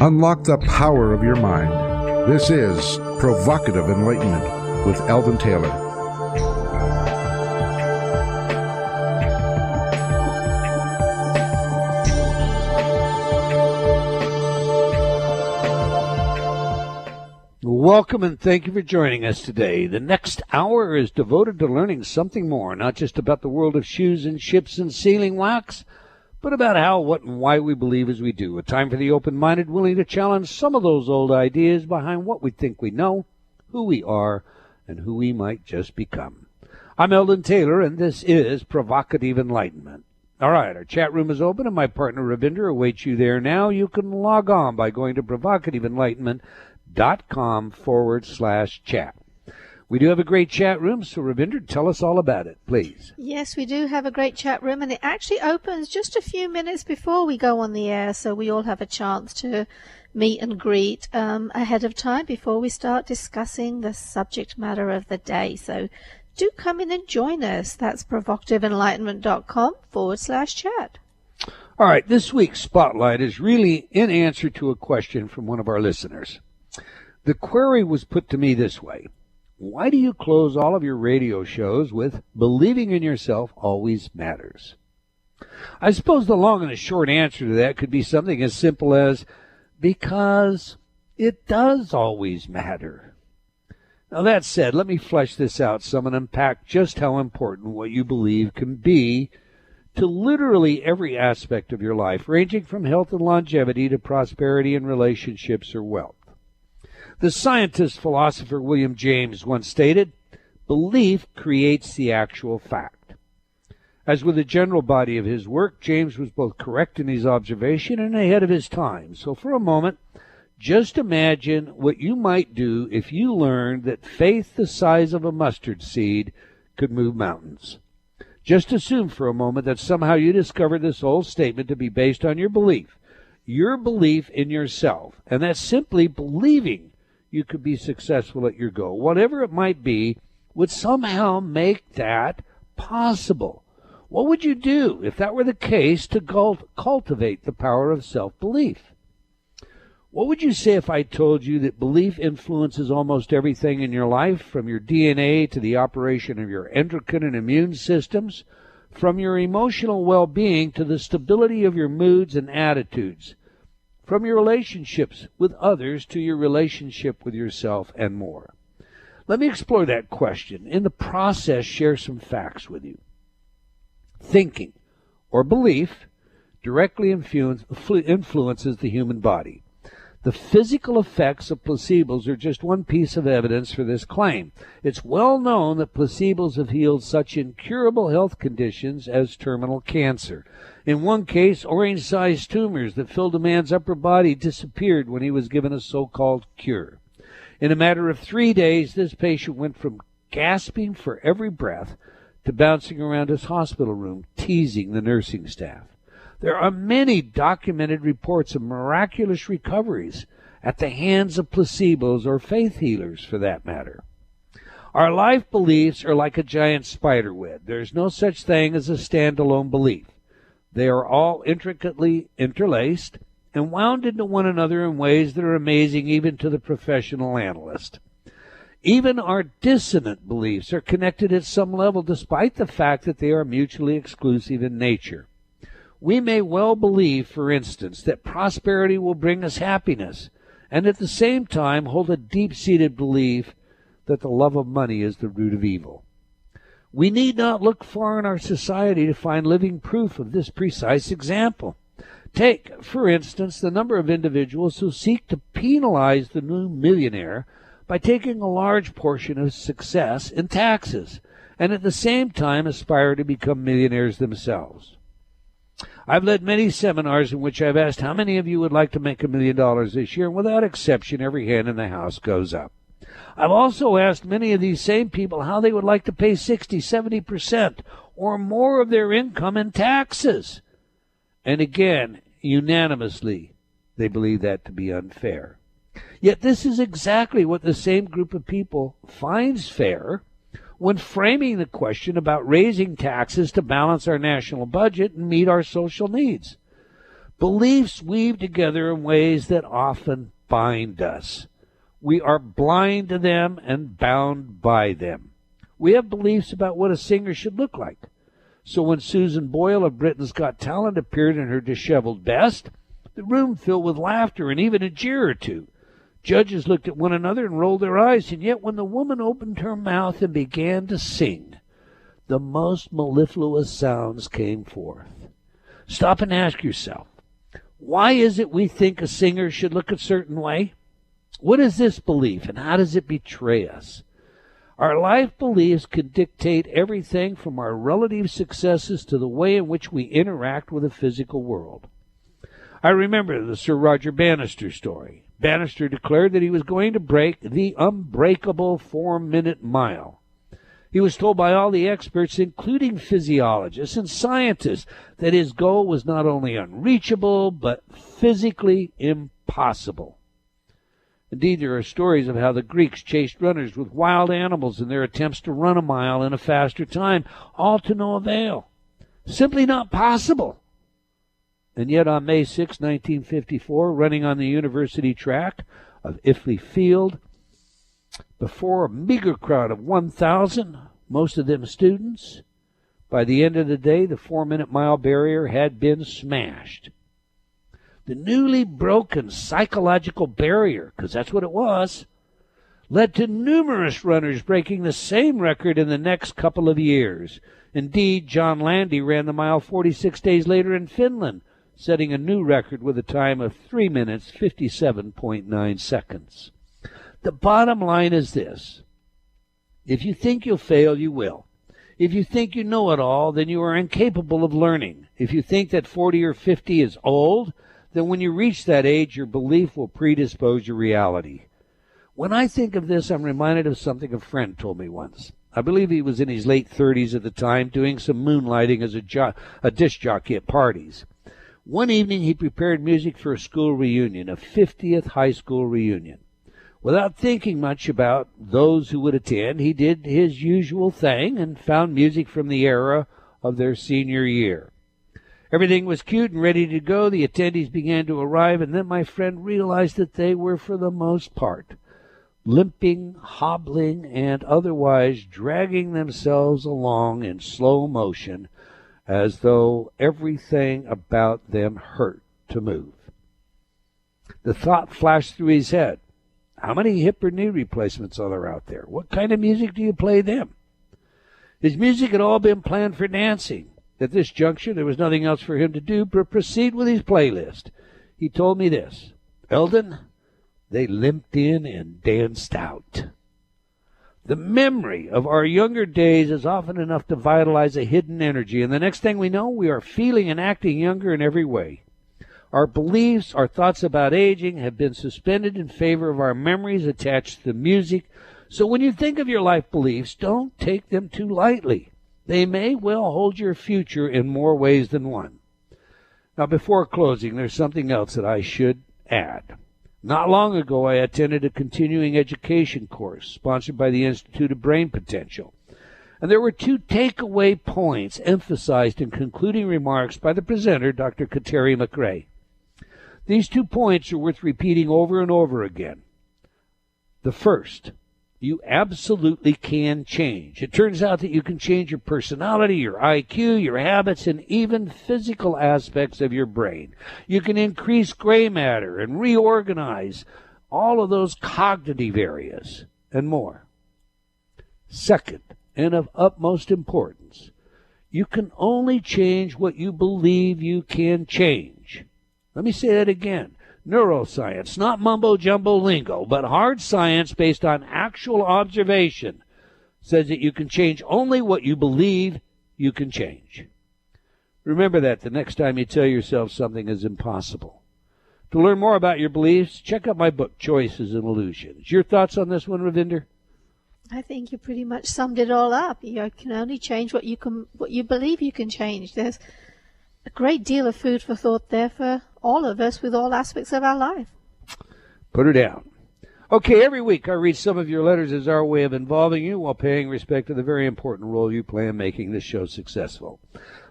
Unlock the power of your mind. This is Provocative Enlightenment with Eldon Taylor. Welcome and thank you for joining us today. The next hour is devoted to learning something more, not just about the world of shoes and ships and sealing wax, but about how, what, and why we believe as we do. A time for the open-minded, willing to challenge some of those old ideas behind what we think we know, who we are, and who we might just become. I'm Eldon Taylor, and this is Provocative Enlightenment. All right, our chat room is open, and my partner Ravinder awaits you there now. You can log on by going to provocativeenlightenment.com/chat. We do have a great chat room, so Ravinder, tell us all about it, please. Yes, we do have a great chat room, and it actually opens just a few minutes before we go on the air, so we all have a chance to meet and greet ahead of time before we start discussing the subject matter of the day. So do come in and join us. That's provocativeenlightenment.com/chat. All right, this week's Spotlight is really in answer to a question from one of our listeners. The query was put to me this way: why do you close all of your radio shows with "believing in yourself always matters"? I suppose the long and the short answer to that could be something as simple as, because it does always matter. Now that said, let me flesh this out some and unpack just how important what you believe can be to literally every aspect of your life, ranging from health and longevity to prosperity and relationships or wealth. The scientist philosopher William James once stated, "Belief creates the actual fact." As with the general body of his work, James was both correct in his observation and ahead of his time. So for a moment, just imagine what you might do if you learned that faith the size of a mustard seed could move mountains. Just assume for a moment that somehow you discovered this old statement to be based on your belief in yourself, and that's simply believing you could be successful at your goal, whatever it might be, would somehow make that possible. What would you do if that were the case to cultivate the power of self-belief? What would you say if I told you that belief influences almost everything in your life, from your DNA to the operation of your endocrine and immune systems, from your emotional well-being to the stability of your moods and attitudes, from your relationships with others to your relationship with yourself, and more? Let me explore that question. In the process, share some facts with you. Thinking, or belief, directly influences the human body. The physical effects of placebos are just one piece of evidence for this claim. It's well known that placebos have healed such incurable health conditions as terminal cancer. In one case, orange-sized tumors that filled a man's upper body disappeared when he was given a so-called cure. In a matter of 3 days, this patient went from gasping for every breath to bouncing around his hospital room, teasing the nursing staff. There are many documented reports of miraculous recoveries at the hands of placebos or faith healers, for that matter. Our life beliefs are like a giant spider web. There's no such thing as a standalone belief. They are all intricately interlaced and wound into one another in ways that are amazing even to the professional analyst. Even our dissonant beliefs are connected at some level, despite the fact that they are mutually exclusive in nature. We may well believe, for instance, that prosperity will bring us happiness, and at the same time hold a deep-seated belief that the love of money is the root of evil. We need not look far in our society to find living proof of this precise example. Take, for instance, the number of individuals who seek to penalize the new millionaire by taking a large portion of success in taxes, and at the same time aspire to become millionaires themselves. I've led many seminars in which I've asked how many of you would like to make $1 million this year, and without exception, every hand in the house goes up. I've also asked many of these same people how they would like to pay 60, 70% or more of their income in taxes. And again, unanimously, they believe that to be unfair. Yet this is exactly what the same group of people finds fair when framing the question about raising taxes to balance our national budget and meet our social needs. Beliefs weave together in ways that often bind us. We are blind to them and bound by them. We have beliefs about what a singer should look like. So when Susan Boyle of Britain's Got Talent appeared in her disheveled best, the room filled with laughter and even a jeer or two. Judges looked at one another and rolled their eyes, and yet when the woman opened her mouth and began to sing, the most mellifluous sounds came forth. Stop and ask yourself, why is it we think a singer should look a certain way? What is this belief, and how does it betray us? Our life beliefs can dictate everything from our relative successes to the way in which we interact with the physical world. I remember the Sir Roger Bannister story. Bannister declared that he was going to break the unbreakable 4-minute mile. He was told by all the experts, including physiologists and scientists, that his goal was not only unreachable, but physically impossible. Indeed, there are stories of how the Greeks chased runners with wild animals in their attempts to run a mile in a faster time, all to no avail. Simply not possible. And yet on May 6, 1954, running on the university track of Iffley Field, before a meager crowd of 1,000, most of them students, by the end of the day, the 4-minute mile barrier had been smashed. The newly broken psychological barrier, because that's what it was, led to numerous runners breaking the same record in the next couple of years. Indeed, John Landy ran the mile 46 days later in Finland, setting a new record with a time of 3 minutes, 57.9 seconds. The bottom line is this. If you think you'll fail, you will. If you think you know it all, then you are incapable of learning. If you think that 40 or 50 is old, then when you reach that age, your belief will predispose your reality. When I think of this, I'm reminded of something a friend told me once. I believe he was in his late 30s at the time, doing some moonlighting as a disc jockey at parties. One evening, he prepared music for a school reunion, a 50th high school reunion. Without thinking much about those who would attend, he did his usual thing and found music from the era of their senior year. Everything was cute and ready to go. The attendees began to arrive, and then my friend realized that they were, for the most part, limping, hobbling, and otherwise dragging themselves along in slow motion as though everything about them hurt to move. The thought flashed through his head, how many hip or knee replacements are there out there? What kind of music do you play them? His music had all been planned for dancing. At this juncture, there was nothing else for him to do but proceed with his playlist. He told me this, Eldon, they limped in and danced out. The memory of our younger days is often enough to vitalize a hidden energy, and the next thing we know, we are feeling and acting younger in every way. Our beliefs, our thoughts about aging have been suspended in favor of our memories attached to the music. So when you think of your life beliefs, don't take them too lightly. They may well hold your future in more ways than one. Now, before closing, there's something else that I should add. Not long ago, I attended a continuing education course sponsored by the Institute of Brain Potential. And there were 2 takeaway points emphasized in concluding remarks by the presenter, Dr. Kateri McRae. These 2 points are worth repeating over and over again. The first, you absolutely can change. It turns out that you can change your personality, your IQ, your habits, and even physical aspects of your brain. You can increase gray matter and reorganize all of those cognitive areas and more. Second, and of utmost importance, you can only change what you believe you can change. Let me say that again. Neuroscience, not mumbo-jumbo lingo, but hard science based on actual observation, says that you can change only what you believe you can change. Remember that the next time you tell yourself something is impossible. To learn more about your beliefs, check out my book, Choices and Illusions. Your thoughts on this one, Ravinder? I think you pretty much summed it all up. You can only change what you believe you can change. There's a great deal of food for thought there for all of us with all aspects of our life. Put her down. Okay, every week I read some of your letters as our way of involving you while paying respect to the very important role you play in making this show successful.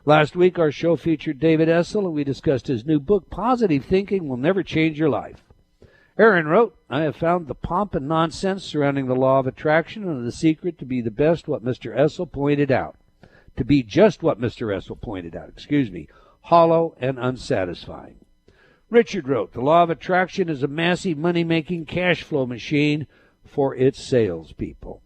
Last week our show featured David Essel, and we discussed his new book, Positive Thinking Will Never Change Your Life. Aaron wrote, I have found the pomp and nonsense surrounding the law of attraction and the secret to be the best what Mr. Essel pointed out. To be just what Mr. Essel pointed out, hollow and unsatisfying. Richard wrote, the law of attraction is a massive money-making cash flow machine for its salespeople.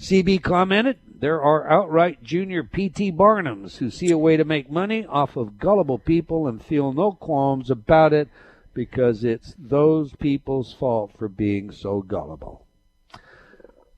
CB commented, there are outright junior P.T. Barnums who see a way to make money off of gullible people and feel no qualms about it because it's those people's fault for being so gullible.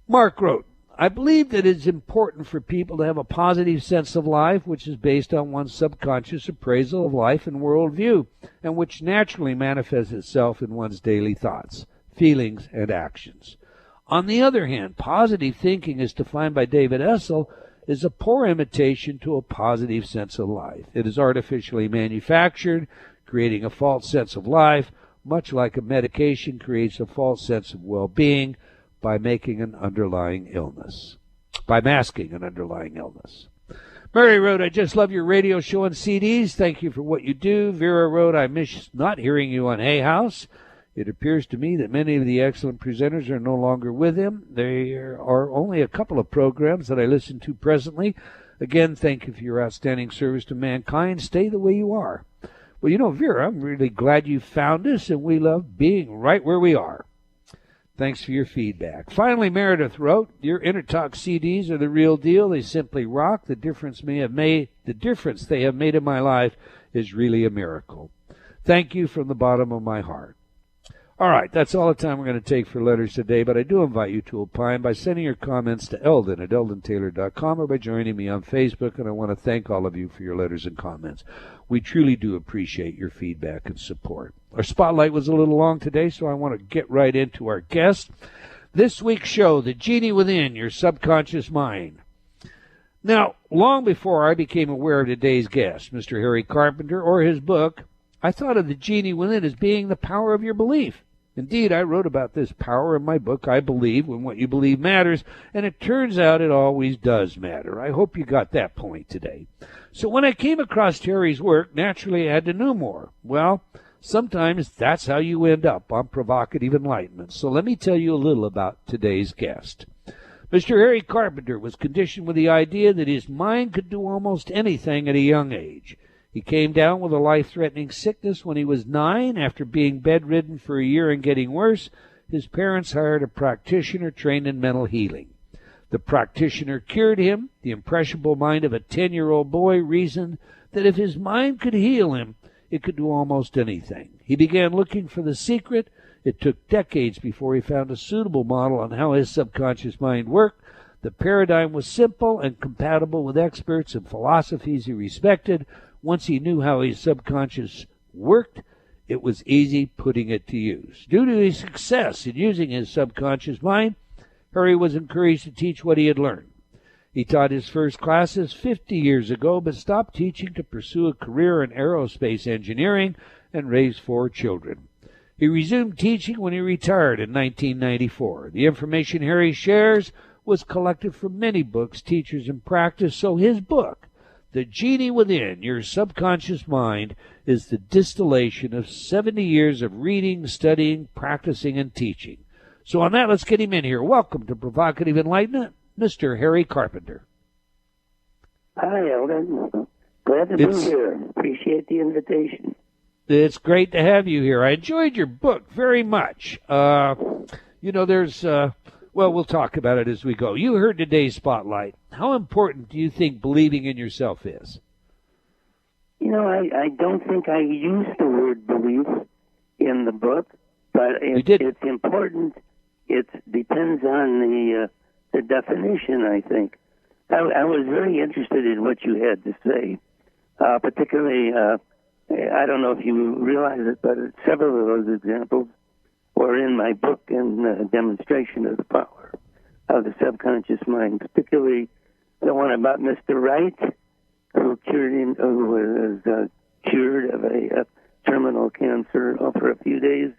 Mark wrote, I believe that it's important for people to have a positive sense of life, which is based on one's subconscious appraisal of life and worldview, and which naturally manifests itself in one's daily thoughts, feelings, and actions. On the other hand, positive thinking, as defined by David Essel, is a poor imitation to a positive sense of life. It is artificially manufactured, creating a false sense of life, much like a medication creates a false sense of well-being, by masking an underlying illness. Mary wrote, I just love your radio show and CDs. Thank you for what you do. Vera wrote, I miss not hearing you on Hay House. It appears to me that many of the excellent presenters are no longer with him. There are only a couple of programs that I listen to presently. Again, thank you for your outstanding service to mankind. Stay the way you are. Well, Vera, I'm really glad you found us, and we love being right where we are. Thanks for your feedback. Finally, Meredith wrote, your Intertalk CDs are the real deal. They simply rock. The difference they have made in my life is really a miracle. Thank you from the bottom of my heart. All right, that's all the time we're going to take for letters today, but I do invite you to opine by sending your comments to Eldon at eldontaylor.com or by joining me on Facebook, and I want to thank all of you for your letters and comments. We truly do appreciate your feedback and support. Our spotlight was a little long today, so I want to get right into our guest. This week's show, The Genie Within, Your Subconscious Mind. Now, long before I became aware of today's guest, Mr. Harry Carpenter, or his book, I thought of the genie within as being the power of your belief. Indeed, I wrote about this power in my book, I Believe When What You Believe Matters, and it turns out it always does matter. I hope you got that point today. So when I came across Terry's work, naturally I had to know more. Well, sometimes that's how you end up on Provocative Enlightenment. So let me tell you a little about today's guest. Mr. Harry Carpenter was conditioned with the idea that his mind could do almost anything at a young age. He came down with a life-threatening sickness when he was 9. After being bedridden for a year and getting worse, his parents hired a practitioner trained in mental healing. The practitioner cured him. The impressionable mind of a 10-year-old boy reasoned that if his mind could heal him, it could do almost anything. He began looking for the secret. It took decades before he found a suitable model on how his subconscious mind worked. The paradigm was simple and compatible with experts and philosophies he respected. Once he knew how his subconscious worked, it was easy putting it to use. Due to his success in using his subconscious mind, Harry was encouraged to teach what he had learned. He taught his first classes 50 years ago, but stopped teaching to pursue a career in aerospace engineering and raise 4 children. He resumed teaching when he retired in 1994. The information Harry shares was collected from many books, teachers, and practice, so his book, The Genie Within, Your Subconscious Mind, is the distillation of 70 years of reading, studying, practicing, and teaching. So on that, let's get him in here. Welcome to Provocative Enlightenment, Mr. Harry Carpenter. Hi, Eldon. Glad to be here. Appreciate the invitation. It's great to have you here. I enjoyed your book very much. We'll talk about it as we go. You heard today's spotlight. How important do you think believing in yourself is? I don't think I used the word belief in the book, but it's important. It depends on the definition, I think. I was very interested in what you had to say, particularly, I don't know if you realize it, but several of those examples were in my book and demonstration of the power of the subconscious mind, particularly the one about Mr. Wright, who was cured of a terminal cancer for a few days,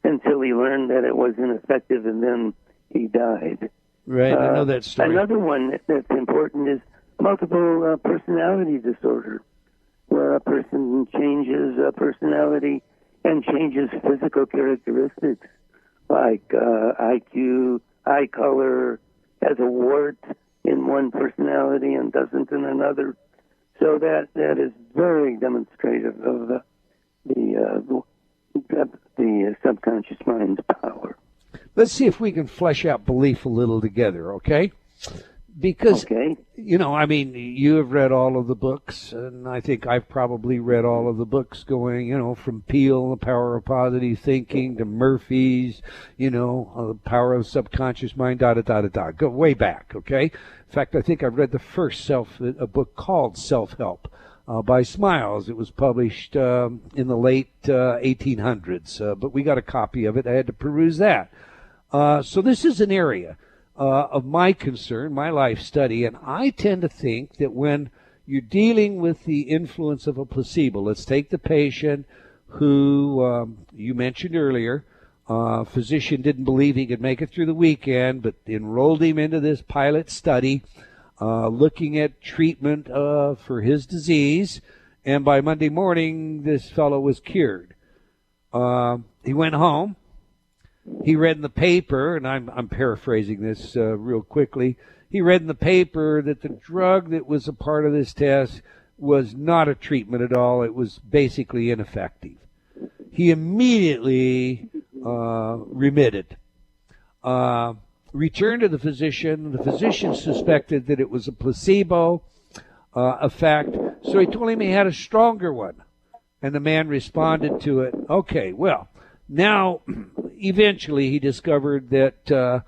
until he learned that it wasn't effective, and then he died. Right, I know that story. Another one that's important is multiple personality disorder, where a person changes personality and changes physical characteristics like IQ, eye color, has a wart in one personality and doesn't in another. So that is very demonstrative of the subconscious mind's power. Let's see if we can flesh out belief a little together, okay? Because, you know, I mean, you have read all of the books, and I think I've probably read all of the books going, you know, from Peele, The Power of Positive Thinking, to Murphy's, you know, The Power of Subconscious Mind, Go way back, okay? In fact, I think I've read the first a book called Self-Help by Smiles. It was published in the late 1800s, but we got a copy of it. I had to peruse that. So this is an area of my concern, my life study, and I tend to think that when you're dealing with the influence of a placebo, let's take the patient who you mentioned earlier, physician didn't believe he could make it through the weekend, but enrolled him into this pilot study looking at treatment for his disease, and by Monday morning this fellow was cured. He went home. He read in the paper, and I'm paraphrasing this real quickly. He read in the paper that the drug that was a part of this test was not a treatment at all. It was basically ineffective. He immediately remitted, returned to the physician. The physician suspected that it was a placebo effect, so he told him he had a stronger one. And the man responded to it, okay, well, now, eventually he discovered that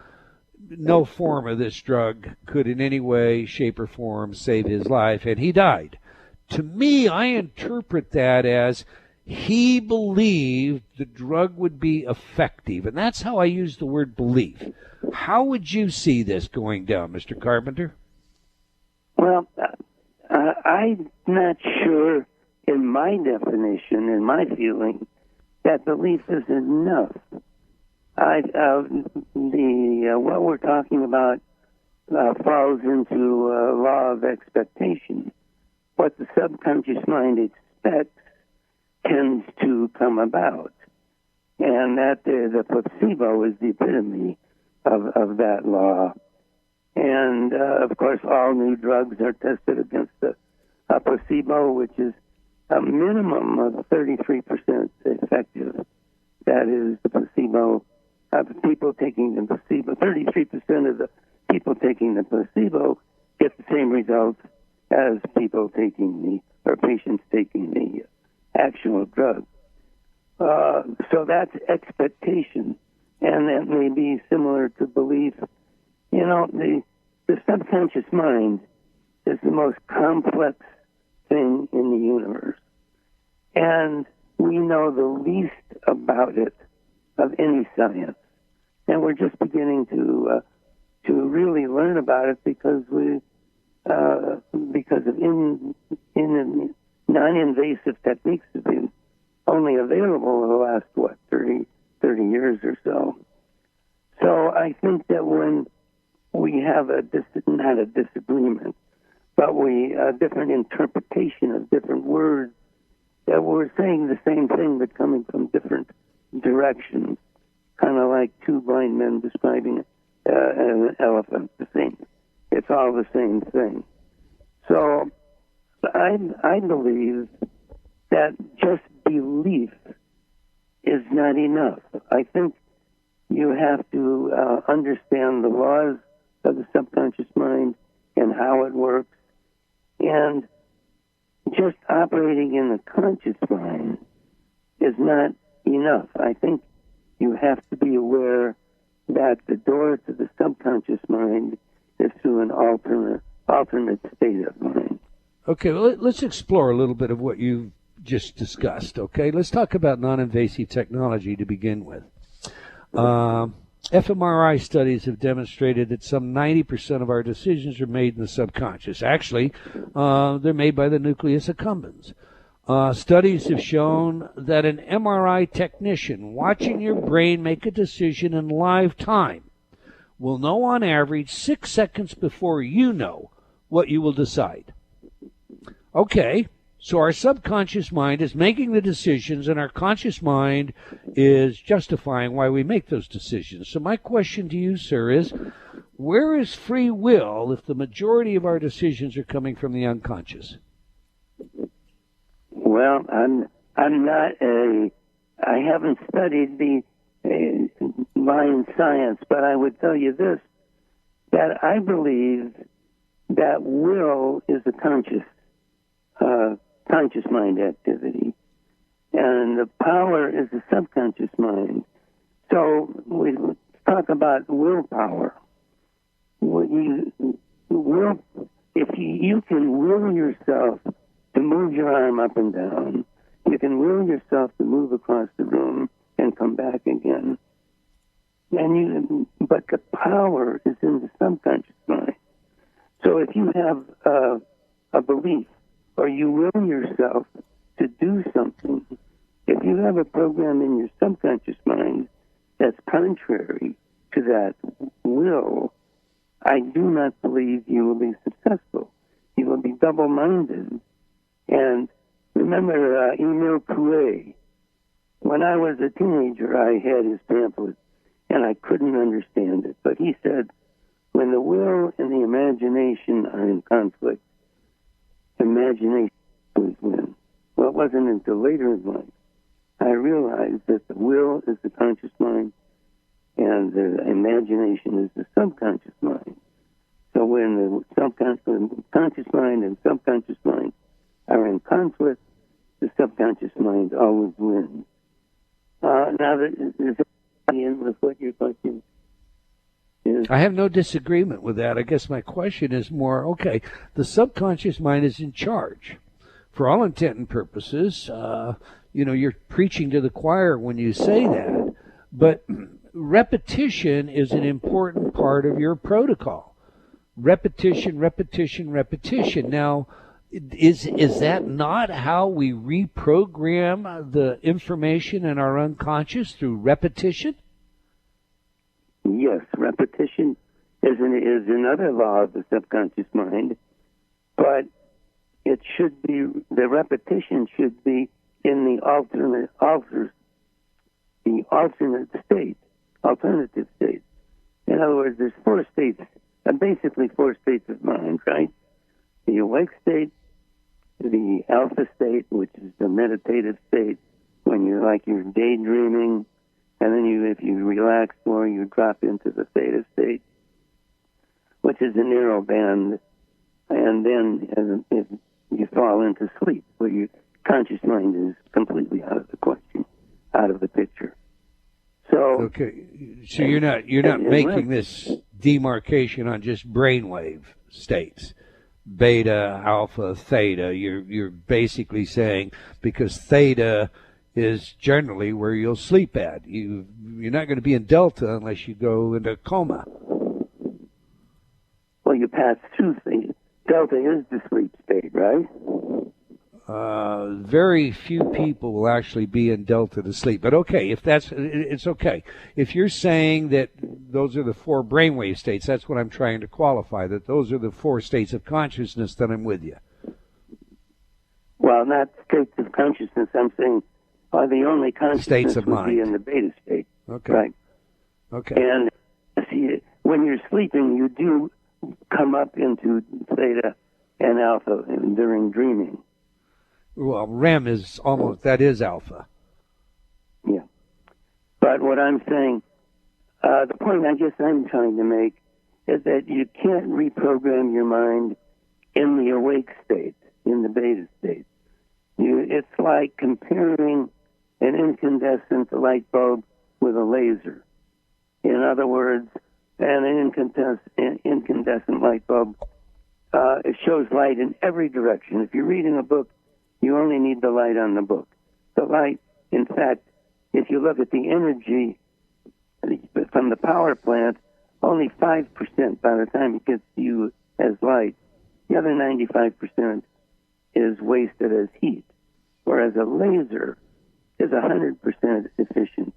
no form of this drug could in any way, shape, or form save his life, and he died. To me, I interpret that as he believed the drug would be effective, and that's how I use the word belief. How would you see this going down, Mr. Carpenter? Well, I'm not sure in my definition, in my feeling, that belief is enough. What we're talking about falls into law of expectation. What the subconscious mind expects tends to come about, and that the placebo is the epitome of that law. And of course, all new drugs are tested against a placebo, which is a minimum of 33% effective. That is the placebo. People taking the placebo, 33% of the people taking the placebo get the same results as people taking or patients taking the actual drug. So that's expectation, and that may be similar to belief. You know, the subconscious mind is the most complex thing in the universe, and we know the least about it of any science, and we're just beginning to really learn about it because of non-invasive techniques have been only available in the last 30 years or so. So I think that when we have not a disagreement, but a different interpretation of different words, that we're saying the same thing but coming from different directions, kind of like two blind men describing an elephant. It's all the same thing. So I believe that just belief is not enough. I think you have to understand the laws of the subconscious mind and how it works, and just operating in the conscious mind is not enough. I think you have to be aware that the door to the subconscious mind is through an alternate state of mind. Okay, well, let's explore a little bit of what you've just discussed, okay? Let's talk about non-invasive technology to begin with. fMRI studies have demonstrated that some 90% of our decisions are made in the subconscious. Actually, they're made by the nucleus accumbens. Studies have shown that an MRI technician watching your brain make a decision in live time will know on average 6 seconds before you know what you will decide. Okay, so our subconscious mind is making the decisions, and our conscious mind is justifying why we make those decisions. So my question to you, sir, is where is free will if the majority of our decisions are coming from the unconscious? Well, I haven't studied the mind science, but I would tell you this, that I believe that will is a conscious mind activity, and the power is the subconscious mind. So we talk about willpower. If you can will yourself to move your arm up and down, you can will yourself to move across the room and come back again. But the power is in the subconscious mind. So if you have a belief, or you will yourself to do something, if you have a program in your subconscious mind that's contrary to that will, I do not believe you will be successful. You will be double-minded. And remember Emile Coué. When I was a teenager, I had his pamphlet, and I couldn't understand it. But he said, when the will and the imagination are in conflict, imagination always wins. Well, it wasn't until later in life I realized that the will is the conscious mind, and the imagination is the subconscious mind. So when the conscious mind and subconscious mind are in conflict, the subconscious mind always wins. Now, is that in with what your question is? I have no disagreement with that. I guess my question is more, okay, the subconscious mind is in charge. For all intent and purposes, you're preaching to the choir when you say that, but repetition is an important part of your protocol. Repetition, repetition, repetition. Now, is that not how we reprogram the information in our unconscious, through repetition? Yes, repetition is another law of the subconscious mind, but it should be, the repetition should be in the alternative state. In other words, there's basically four states of mind, right? The awake state, the alpha state, which is the meditative state, when you're daydreaming, and then if you relax more, you drop into the theta state, which is a narrow band, and then if you fall into sleep, where your conscious mind is completely out of the question, out of the picture. So okay, so you're not making this demarcation on just brainwave states, beta, alpha, theta. You're basically saying because theta is generally where you'll sleep at. You're not going to be in delta unless you go into coma. Well, you pass through theta. Delta is the sleep state, right? Very few people will actually be in delta to sleep. But okay, it's okay. If you're saying that those are the four brainwave states, that's what I'm trying to qualify, that those are the four states of consciousness, then I'm with you. Well, not states of consciousness. I'm saying the only consciousness states of would mind. be in the beta state. Okay. Right. Okay. And see, when you're sleeping, you do come up into theta and alpha during dreaming. Well, REM is that is alpha. Yeah. But what I'm saying, the point I guess I'm trying to make is that you can't reprogram your mind in the awake state, in the beta state. It's like comparing an incandescent light bulb with a laser. In other words, an incandescent light bulb, it shows light in every direction. If you're reading a book, you only need the light on the book. The light, in fact, if you look at the energy from the power plant, only 5% by the time it gets to you as light. The other 95% is wasted as heat. whereas a laser is 100% efficient.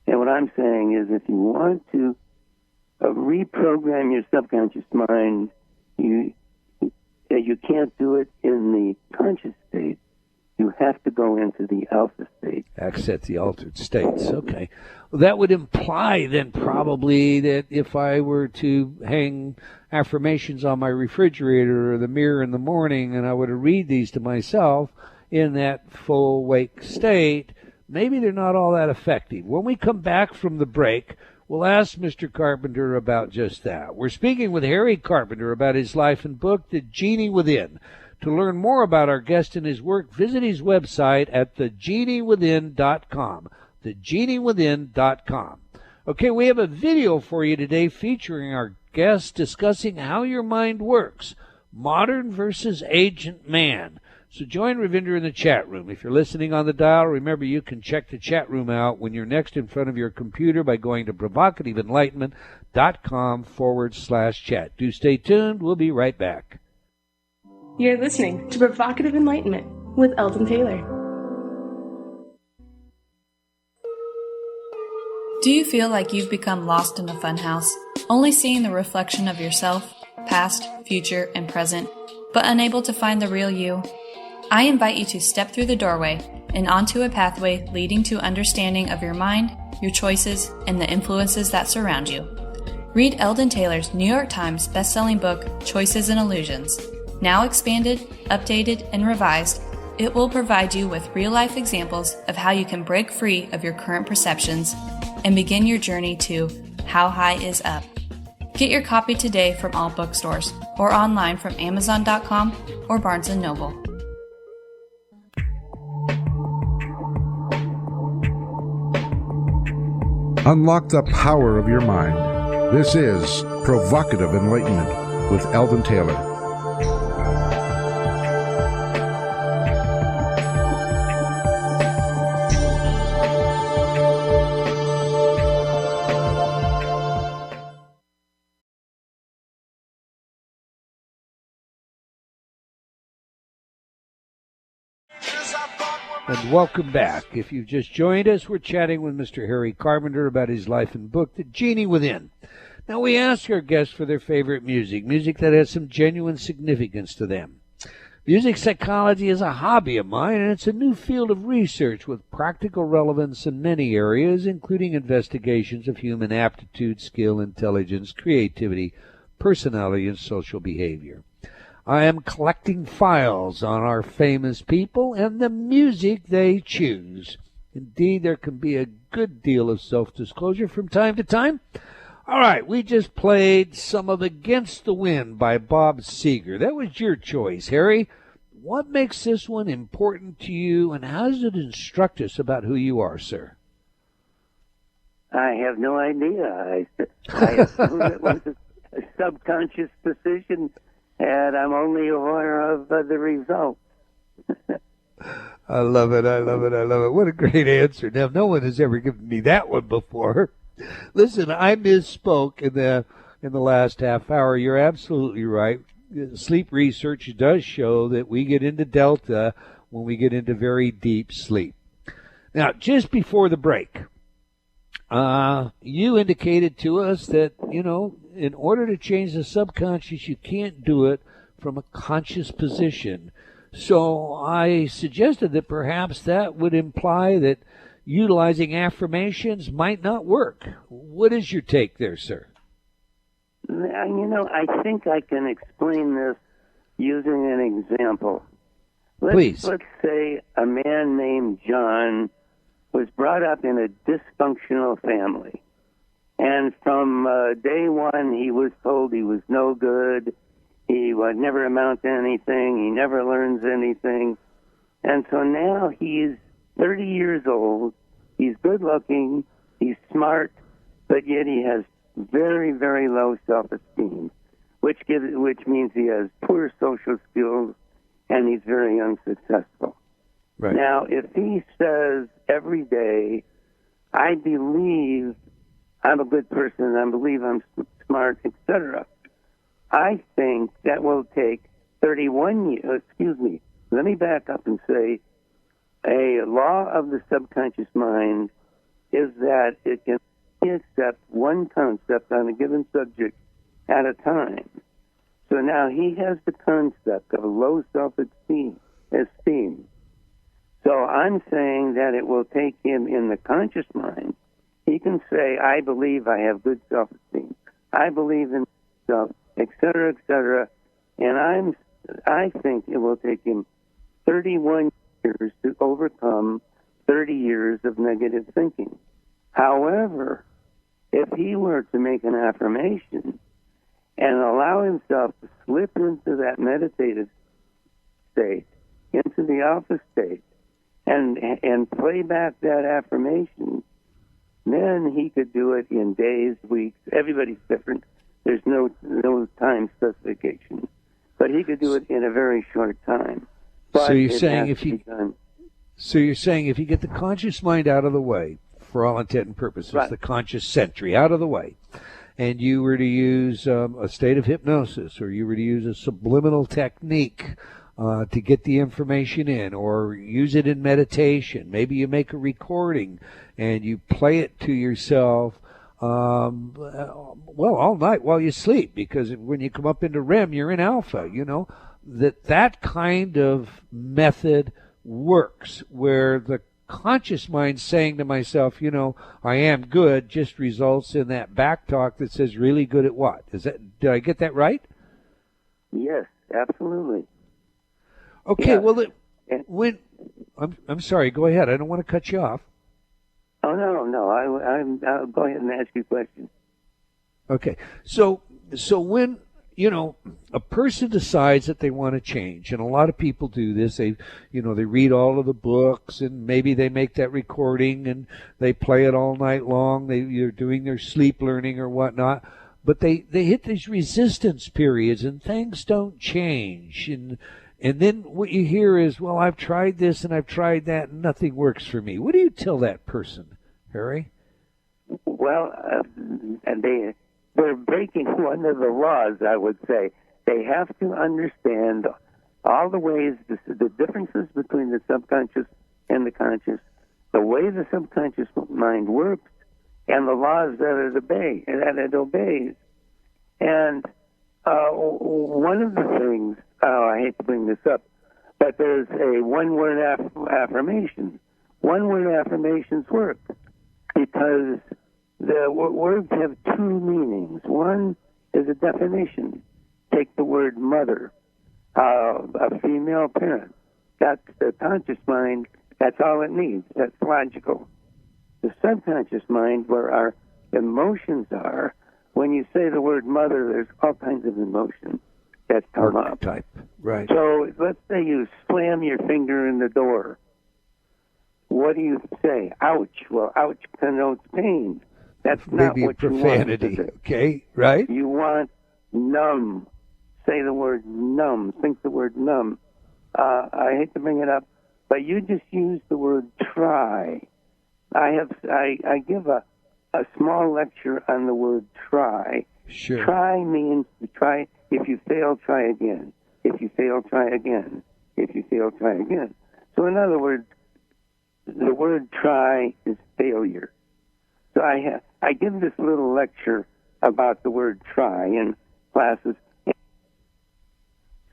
And what I'm saying is if you want to reprogram your subconscious mind, you can't do it in the conscious state. You have to go into the alpha state. Access the altered states. Okay. Well, that would imply then probably that if I were to hang affirmations on my refrigerator or the mirror in the morning and I were to read these to myself in that full wake state, maybe they're not all that effective. When we come back from the break, we'll ask Mr. Carpenter about just that. We're speaking with Harry Carpenter about his life and book, The Genie Within. To learn more about our guest and his work, visit his website at thegeniewithin.com. Thegeniewithin.com. Okay, we have a video for you today featuring our guest discussing how your mind works, modern versus ancient man. So join Ravinder in the chat room. If you're listening on the dial, remember you can check the chat room out when you're next in front of your computer by going to provocativeenlightenment.com/chat. Do stay tuned. We'll be right back. You're listening to Provocative Enlightenment with Eldon Taylor. Do you feel like you've become lost in a funhouse, only seeing the reflection of yourself, past, future, and present, but unable to find the real you? I invite you to step through the doorway and onto a pathway leading to understanding of your mind, your choices, and the influences that surround you. Read Eldon Taylor's New York Times bestselling book, Choices and Illusions. Now expanded, updated, and revised, it will provide you with real-life examples of how you can break free of your current perceptions and begin your journey to How High Is Up. Get your copy today from all bookstores or online from Amazon.com or Barnes & Noble. Unlock the power of your mind. This is Provocative Enlightenment with Eldon Taylor. And welcome back. If you've just joined us, we're chatting with Mr. Harry Carpenter about his life and book, The Genie Within. Now, we ask our guests for their favorite music that has some genuine significance to them. Music psychology is a hobby of mine, and it's a new field of research with practical relevance in many areas, including investigations of human aptitude, skill, intelligence, creativity, personality, and social behavior. I am collecting files on our famous people and the music they choose. Indeed, there can be a good deal of self-disclosure from time to time. All right, we just played some of Against the Wind by Bob Seger. That was your choice, Harry. What makes this one important to you, and how does it instruct us about who you are, sir? I have no idea. I assume it was a subconscious decision, and I'm only aware of the results. I love it. What a great answer. Now, no one has ever given me that one before. Listen, I misspoke in the last half hour. You're absolutely right. Sleep research does show that we get into delta when we get into very deep sleep. Now, just before the break, you indicated to us that, in order to change the subconscious, you can't do it from a conscious position. So I suggested that perhaps that would imply that utilizing affirmations might not work. What is your take there, sir? I think I can explain this using an example. Please. Let's say a man named John was brought up in a dysfunctional family. And from day one, he was told he was no good. He would never amount to anything. He never learns anything. And so now he's 30 years old. He's good looking. He's smart, but yet he has very, very low self-esteem, which means he has poor social skills and he's very unsuccessful. Right. Now, if he says every day, I believe I'm a good person, I believe I'm smart, etc., I think that will take 31 years. Let me back up and say a law of the subconscious mind is that it can accept one concept on a given subject at a time. So now he has the concept of low self-esteem. So I'm saying that it will take him in the conscious mind. He can say, I believe I have good self-esteem. I believe in myself, et cetera, and I think it will take him 31 years to overcome 30 years of negative thinking. However, if he were to make an affirmation and allow himself to slip into that meditative state, into the alpha state, and play back that affirmation, then he could do it in days, weeks. Everybody's different. There's no time specification. But he could do it in a very short time. But so you're saying if you get the conscious mind out of the way, for all intent and purposes, right, the conscious sentry out of the way, and you were to use a state of hypnosis, or you were to use a subliminal technique to get the information in, or use it in meditation. Maybe you make a recording and you play it to yourself, all night while you sleep, because when you come up into REM, you're in alpha, that kind of method works, where the conscious mind saying to myself, I am good, just results in that back talk that says really good at what? Did I get that right? Yes, absolutely. Okay, yeah. I'm sorry, go ahead. I don't want to cut you off. Oh, no. I'll go ahead and ask you a question. Okay. So when, a person decides that they want to change, and a lot of people do this, they read all of the books, and maybe they make that recording and they play it all night long. They're doing their sleep learning or whatnot, but they hit these resistance periods and things don't change. And then what you hear is, well, I've tried this and I've tried that and nothing works for me. What do you tell that person, Harry? Well, they're breaking one of the laws, I would say. They have to understand all the ways, the differences between the subconscious and the conscious, the way the subconscious mind works, and the laws that it obeys. And one of the things, I hate to bring this up, but there's a one-word affirmation. One-word affirmations work because the words have two meanings. One is a definition. Take the word mother, a female parent. That's the conscious mind. That's all it needs. That's logical. The subconscious mind, where our emotions are, when you say the word mother, there's all kinds of emotions that come up. Type. Right. So let's say you slam your finger in the door. What do you say? Ouch. Well, ouch connotes pain. That's not maybe what profanity. You want. Okay, right? You want numb. Say the word numb. Think the word numb. I hate to bring it up, but you just use the word try. I give a small lecture on the word try. Sure. Try means to try. If you fail, try again. If you fail, try again. If you fail, try again. So in other words, the word try is failure. So I give this little lecture about the word try in classes.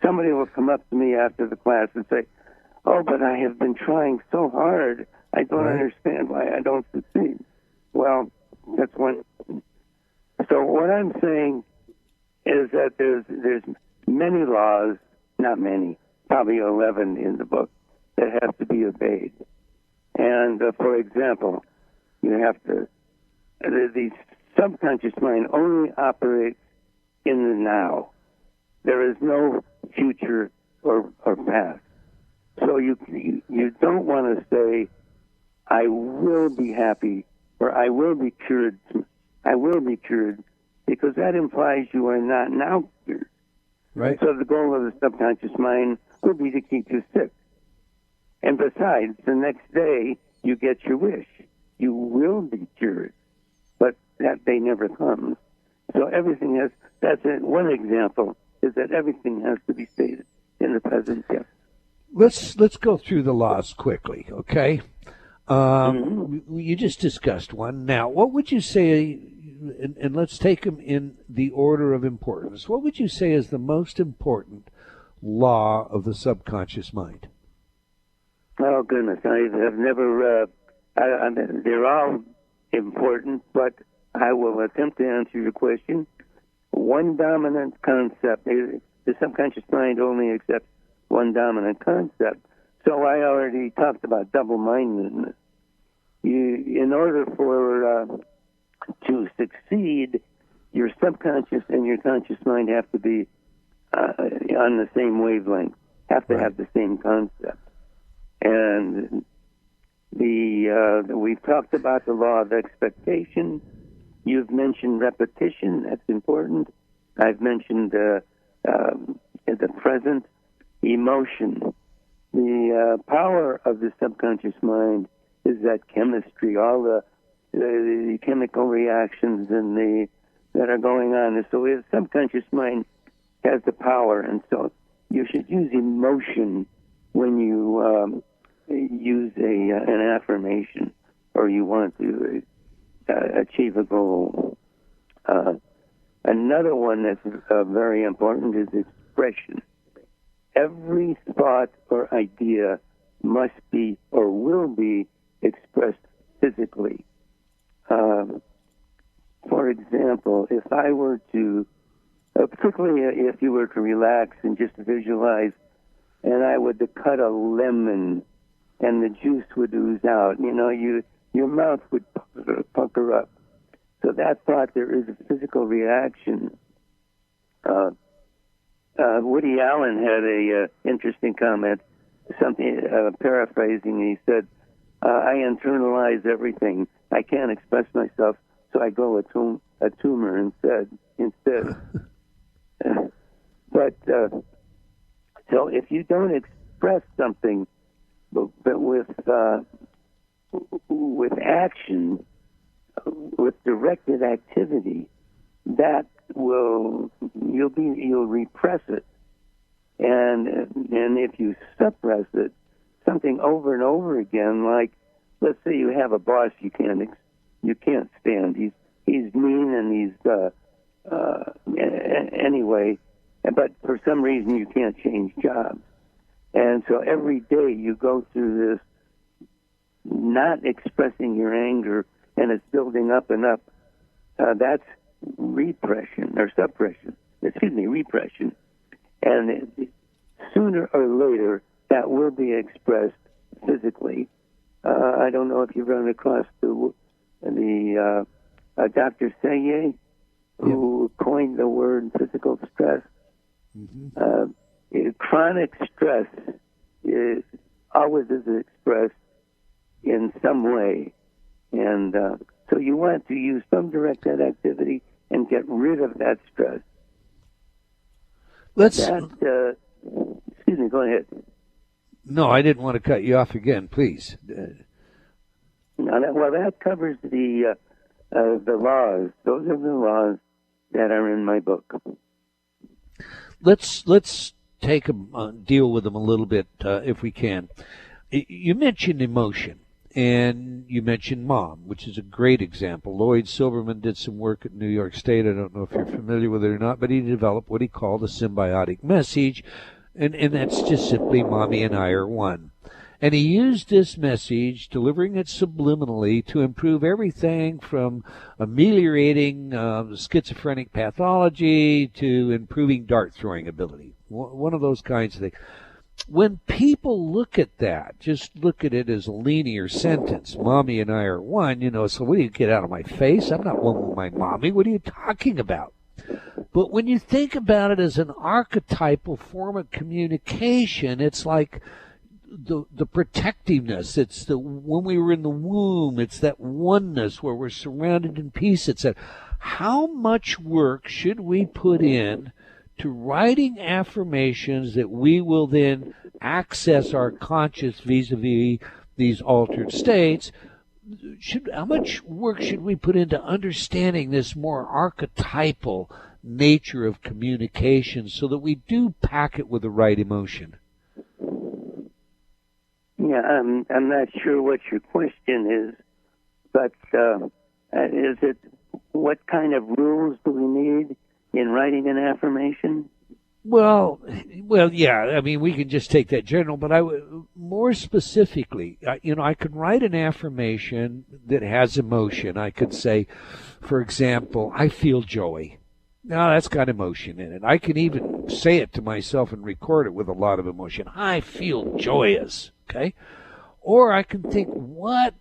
Somebody will come up to me after the class and say, oh, but I have been trying so hard, I don't understand why I don't succeed. Well, that's one. So what I'm saying is that there's many laws, not many, probably 11 in the book, that have to be obeyed. And for example, you have to, the subconscious mind only operates in the now. There is no future or past. So you don't want to say, I will be happy, or I will be cured. I will be cured, because that implies you are not now cured. Right. So the goal of the subconscious mind will be to keep you sick. And besides, the next day you get your wish. You will be cured, but that day never comes. So everything has, that's it. One example is that everything has to be stated in the present tense. Let's go through the laws quickly, okay? You just discussed one. Now, what would you say, and let's take them in the order of importance, what would you say is the most important law of the subconscious mind? Oh, goodness. I've never, they're all important, but I will attempt to answer your question. One dominant concept. The subconscious mind only accepts one dominant concept. So I already talked about double-mindedness. In order for to succeed, your subconscious and your conscious mind have to be on the same wavelength, have to have the same concept. And we've talked about the law of expectation. You've mentioned repetition. That's important. I've mentioned the present emotion. The power of the subconscious mind is that chemistry, all the chemical reactions that are going on. And so the subconscious mind has the power, and so you should use emotion when you use an affirmation or you want to achieve a goal. Another one that's very important is expression. Every thought or idea must be or will be expressed physically. For example, if I were to, particularly if you were to relax and just visualize, and I would cut a lemon and the juice would ooze out, your mouth would pucker up. So that thought, there is a physical reaction. Woody Allen had a interesting comment, something paraphrasing. He said, "I internalize everything. I can't express myself, so I grow a tumor instead." But so if you don't express something, but with action, with directed activity, that you'll repress it, and if you suppress it, something over and over again, like let's say you have a boss you can't stand. He's mean and he's anyway, but for some reason you can't change jobs, and so every day you go through this, not expressing your anger, and it's building up and up. That's repression or suppression. Repression. And sooner or later, that will be expressed physically. I don't know if you've run across the Dr. Seye, who coined the word physical stress. Chronic stress always is expressed in some way. And so you want to use some directed activity and get rid of that stress. Excuse me, go ahead. No, I didn't want to cut you off again, please. That covers the laws. Those are the laws that are in my book. Let's take them, deal with them a little bit, if we can. You mentioned emotion. And you mentioned mom, which is a great example. Lloyd Silverman did some work at New York State. I don't know if you're familiar with it or not, but he developed what he called a symbiotic message, and that's just simply Mommy and I are one. And he used this message, delivering it subliminally, to improve everything from ameliorating schizophrenic pathology to improving dart throwing ability. One of those kinds of things. When people look at that, just look at it as a linear sentence, Mommy and I are one, so what do you get out of my face? I'm not one with my mommy. What are you talking about? But when you think about it as an archetypal form of communication, it's like the protectiveness. It's when we were in the womb, it's that oneness where we're surrounded in peace. It's that how much work should we put in to writing affirmations that we will then access our conscious vis-a-vis these altered states? How much work should we put into understanding this more archetypal nature of communication so that we do pack it with the right emotion? Yeah, I'm not sure what your question is, but is it what kind of rules do we need in writing an affirmation? Well, yeah. I mean, we can just take that general, but more specifically, I could write an affirmation that has emotion. I could say, for example, I feel joy. Now that's got emotion in it. I can even say it to myself and record it with a lot of emotion. I feel joyous. Okay, or I can think, what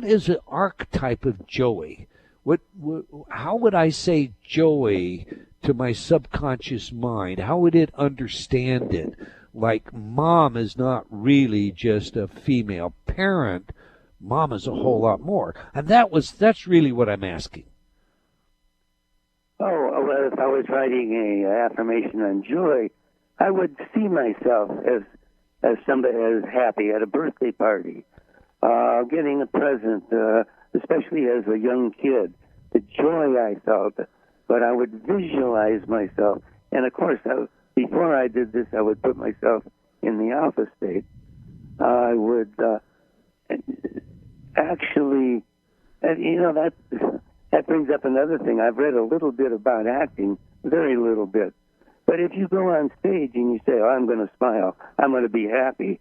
is an archetype of joy? How would I say joy to my subconscious mind? How would it understand it? Like, mom is not really just a female parent. Mom is a whole lot more. And that's really what I'm asking. Oh, well, if I was writing a affirmation on joy, I would see myself as somebody as happy at a birthday party, getting a present, especially as a young kid, the joy I felt. But I would visualize myself. And, of course, before I did this, I would put myself in the alpha state. I would actually, that brings up another thing. I've read a little bit about acting, very little bit. But if you go on stage and you say, oh, I'm going to smile, I'm going to be happy,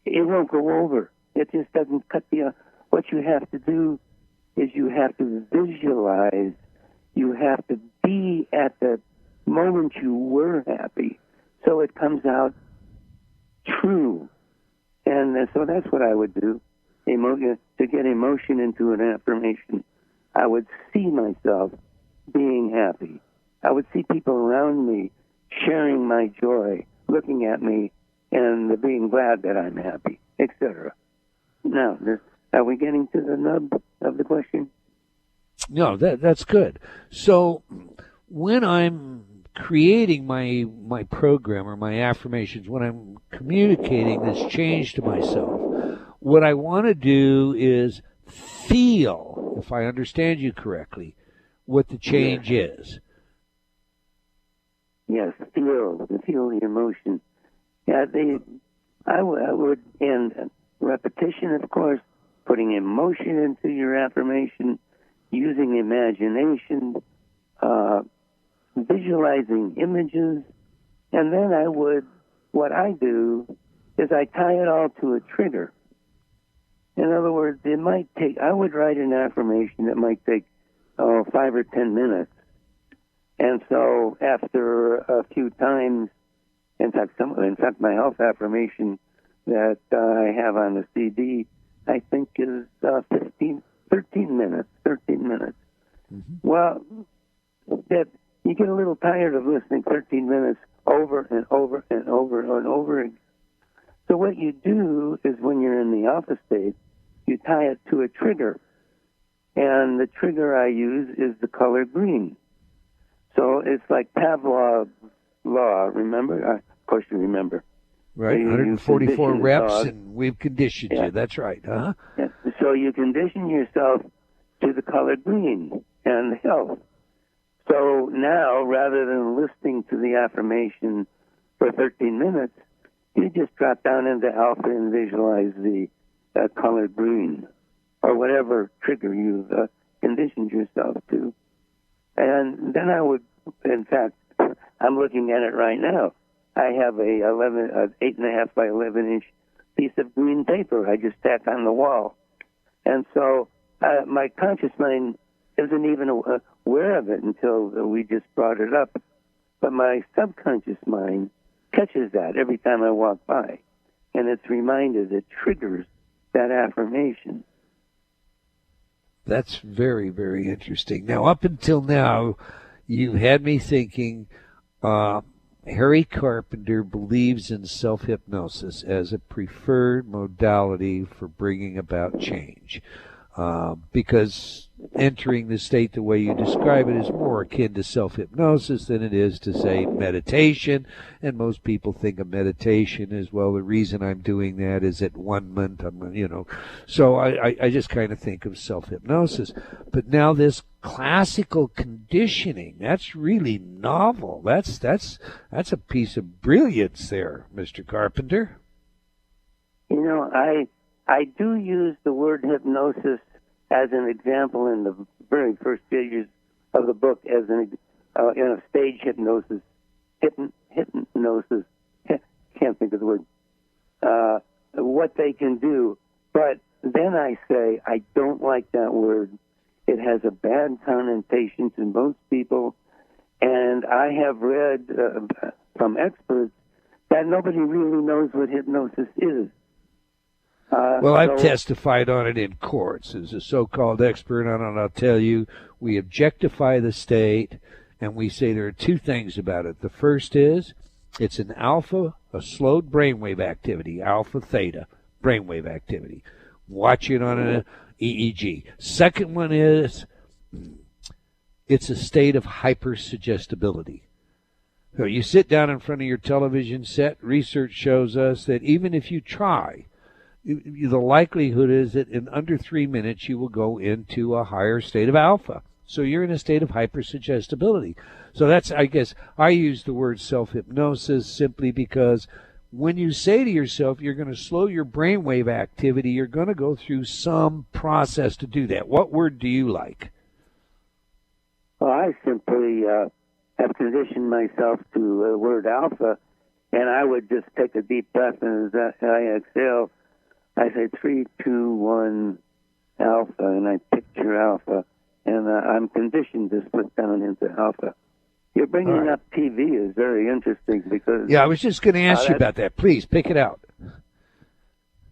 it won't go over. It just doesn't cut the... What you have to do is you have to visualize. You have to be at the moment you were happy, so it comes out true. And so that's what I would do. To get emotion into an affirmation, I would see myself being happy. I would see people around me sharing my joy, looking at me, and being glad that I'm happy, etc. Now, are we getting to the nub of the question? No, that's good. So when I'm creating my program or my affirmations, when I'm communicating this change to myself, what I want to do is feel, if I understand you correctly, what the change is. Yes, feel the emotion. Yeah, I would, and repetition, of course, putting emotion into your affirmation, using imagination, visualizing images, and then what I do is I tie it all to a trigger. In other words, I would write an affirmation that might take 5 or 10 minutes. And so after a few times, in fact, my health affirmation that I have on the CD, I think is 13 minutes. Mm-hmm. Well, that you get a little tired of listening 13 minutes over and over and over and over again. So what you do is when you're in the alpha state, you tie it to a trigger. And the trigger I use is the color green. So it's like Pavlov's law, remember? Of course you remember. Right, 144 reps, and we've conditioned you. That's right. Uh-huh. Yeah. So you condition yourself to the color green and health. So now, rather than listening to the affirmation for 13 minutes, you just drop down into alpha and visualize the color green, or whatever trigger you've conditioned yourself to. And then I would, in fact, I'm looking at it right now. I have a 8.5 by 11 inch piece of green paper I just tack on the wall. And so my conscious mind isn't even aware of it until we just brought it up. But my subconscious mind catches that every time I walk by. And it's reminded, it triggers that affirmation. That's very, very interesting. Now, up until now, you had me thinking Harry Carpenter believes in self-hypnosis as a preferred modality for bringing about change. Because entering the state the way you describe it is more akin to self-hypnosis than it is to, say, meditation. And most people think of meditation as, well, the reason I'm doing that is at 1 month, So I just kind of think of self-hypnosis. But now this classical conditioning, that's really novel. That's a piece of brilliance there, Mr. Carpenter. I do use the word hypnosis as an example in the very first pages of the book as in a stage hypnosis. Hypnosis. Can't think of the word. What they can do. But then I say, I don't like that word. It has a bad connotation to most people. And I have read from experts that nobody really knows what hypnosis is. Well, I've testified on it in courts as a so-called expert on it. I'll tell you, we objectify the state, and we say there are two things about it. The first is it's an alpha, a slowed brainwave activity, alpha theta brainwave activity. Watch it on an EEG. Second one is it's a state of hypersuggestibility. So you sit down in front of your television set, research shows us that even if you try, the likelihood is that in under 3 minutes you will go into a higher state of alpha. So you're in a state of hypersuggestibility. So that's, I guess, I use the word self-hypnosis simply because when you say to yourself you're going to slow your brainwave activity, you're going to go through some process to do that. What word do you like? Well, I simply have conditioned myself to the word alpha, and I would just take a deep breath, and as I exhale, I say 3, 2, 1, alpha, and I picture alpha, and I'm conditioned to split down into alpha. You're bringing up TV is very interesting because... Yeah, I was just going to ask you about that. Please, pick it out.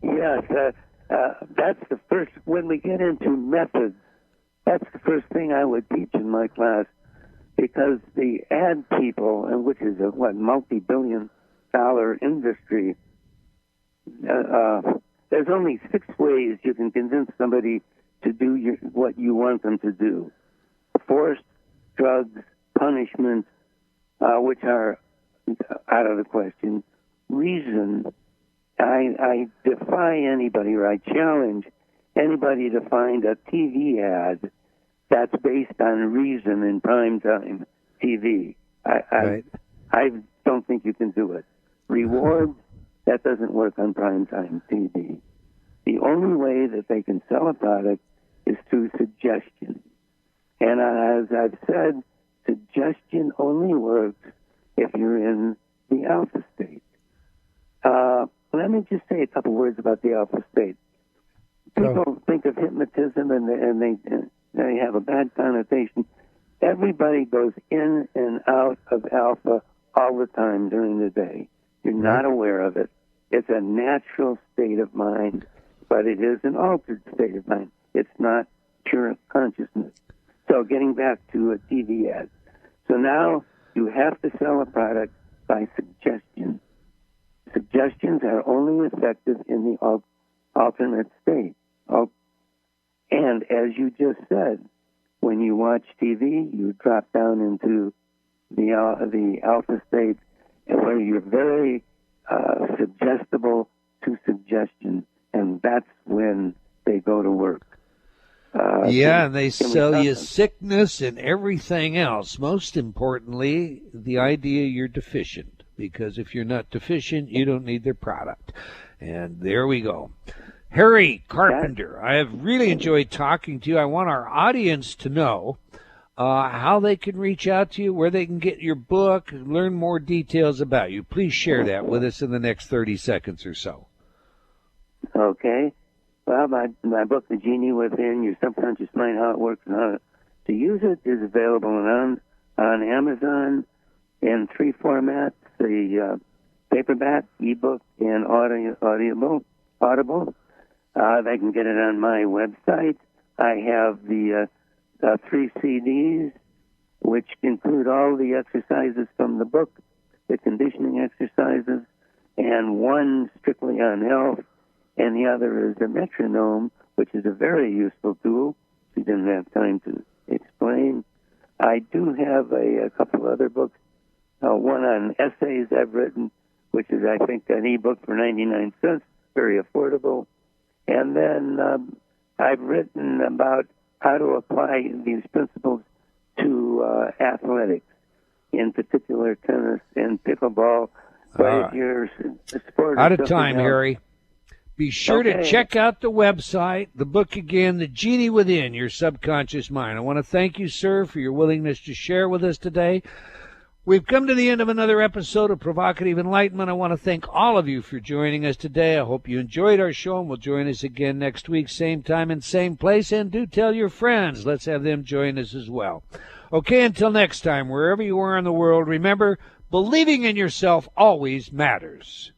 Yes, that's the first... When we get into methods, that's the first thing I would teach in my class, because the ad people, which is a, multi-billion-dollar industry, there's only 6 ways you can convince somebody to do what you want them to do. Force, drugs, punishment, which are out of the question. Reason, I defy anybody, or I challenge anybody to find a TV ad that's based on reason in primetime TV. I don't think you can do it. Reward, that doesn't work on primetime TV. The only way that they can sell a product is through suggestion. And as I've said, suggestion only works if you're in the alpha state. Let me just say a couple words about the alpha state. People think of hypnotism and they have a bad connotation. Everybody goes in and out of alpha all the time during the day. You're not aware of it. It's a natural state of mind, but it is an altered state of mind. It's not pure consciousness. So getting back to a TV ad. So now you have to sell a product by suggestion. Suggestions are only effective in the alternate state. And as you just said, when you watch TV, you drop down into the alpha state, where you're very suggestible to suggestion, and that's when they go to work. And they sell you sickness and everything else. Most importantly, the idea you're deficient, because if you're not deficient, you don't need their product. And there we go. Harry Carpenter, I have really enjoyed talking to you. I want our audience to know how they can reach out to you, where they can get your book, learn more details about you. Please share that with us in the next 30 seconds or so. Okay. Well, my book, The Genie Within, Your Subconscious Mind, How It Works and How to Use It, is available on Amazon in 3 formats, the paperback, ebook, and audible. They can get it on my website. I have the 3 CDs, which include all the exercises from the book, the conditioning exercises, and 1 strictly on health, and the other is the metronome, which is a very useful tool. We didn't have time to explain. I do have a couple other books, one on essays I've written, which is, I think, an ebook for 99 cents, very affordable. And then I've written about how to apply these principles to athletics, in particular tennis and pickleball. But if you're a sport out of time, Harry. Be sure to check out the website, the book again, The Genie Within Your Subconscious Mind. I want to thank you, sir, for your willingness to share with us today. We've come to the end of another episode of Provocative Enlightenment. I want to thank all of you for joining us today. I hope you enjoyed our show and will join us again next week, same time and same place. And do tell your friends. Let's have them join us as well. Okay, until next time, wherever you are in the world, remember, believing in yourself always matters.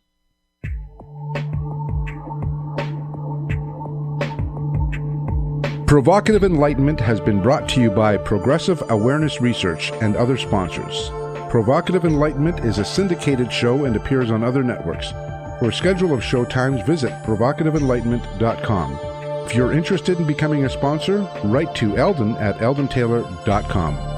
Provocative Enlightenment has been brought to you by Progressive Awareness Research and other sponsors. Provocative Enlightenment is a syndicated show and appears on other networks. For a schedule of show times, visit provocativeenlightenment.com. If you're interested in becoming a sponsor, write to Eldon at eldontaylor.com.